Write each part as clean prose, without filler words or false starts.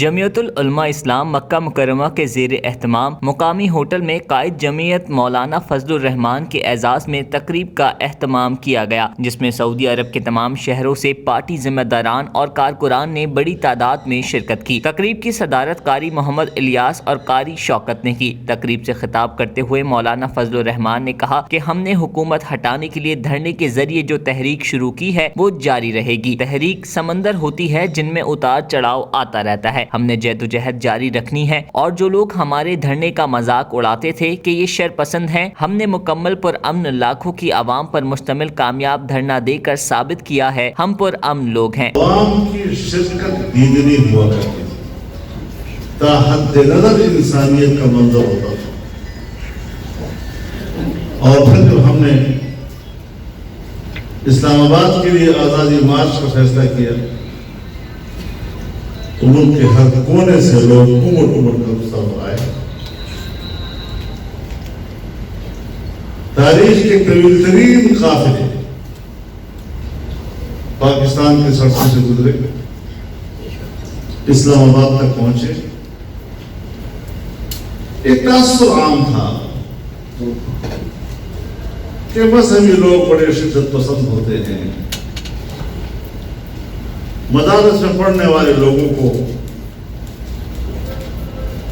جمعیت العلماء اسلام مکہ مکرمہ کے زیر اہتمام مقامی ہوٹل میں قائد جمعیت مولانا فضل الرحمان کے اعزاز میں تقریب کا اہتمام کیا گیا، جس میں سعودی عرب کے تمام شہروں سے پارٹی ذمہ داران اور کارکنان نے بڑی تعداد میں شرکت کی۔ تقریب کی صدارت قاری محمد الیاس اور قاری شوکت نے کی۔ تقریب سے خطاب کرتے ہوئے مولانا فضل الرحمان نے کہا کہ ہم نے حکومت ہٹانے کے لیے دھرنے کے ذریعے جو تحریک شروع کی ہے وہ جاری رہے گی۔ تحریک سمندر ہوتی ہے جن میں اتار چڑھاؤ آتا رہتا ہے، ہم نے جدوجہد جاری رکھنی ہے، اور جو لوگ ہمارے دھرنے کا مذاق اڑاتے تھے کہ یہ شر پسند ہیں، ہم نے مکمل پرامن لاکھوں کی عوام پر مشتمل کامیاب دھرنا دے کر ثابت کیا ہے ہم پرامن لوگ ہیں۔ عوام کی شرکت دیدنی ہوا کرتی تھی، تا حد نظر انسانیت کا منظر ہوتا تھا، اور پھر جب ہم نے اسلام آباد کے لیے آزادی مارچ کا فیصلہ کیا تو ملک کے ہر کونے سے لوگ امڑ کر سب آئے۔ تاریخ کے طویل ترین قافلے پاکستان کے سڑکوں سے گزرے، اسلام آباد تک پہنچے۔ ایک تاثر عام تھا کہ مذہبی لوگ بڑے شدت پسند ہوتے ہیں، مدارس میں پڑھنے والے لوگوں کو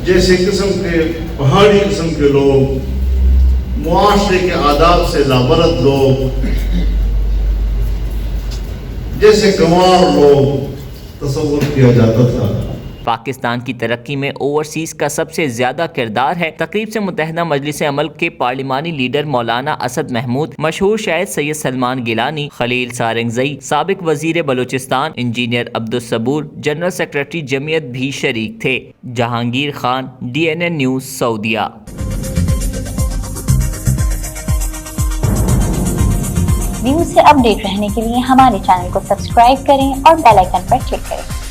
جیسے قسم کے پہاڑی قسم کے لوگ، معاشرے کے آداب سے لابرد لوگ، جیسے گنوار لوگ تصور کیا جاتا تھا۔ پاکستان کی ترقی میں اوورسیز کا سب سے زیادہ کردار ہے۔ تقریب سے متحدہ مجلس عمل کے پارلیمانی لیڈر مولانا اسد محمود، مشہور شاعر سید سلمان گیلانی، خلیل سارنگزئی، سابق وزیر Balochistan engineer Abdul Saboor, general secretary Jamiat بھی شریک تھے۔ جہانگیر خان، DNN نیوز، سعودیہ۔ نیوز سے اپ ڈیٹ رہنے کے لیے ہمارے چینل کو سبسکرائب کریں اور بیل آئیکن پر کلک کریں۔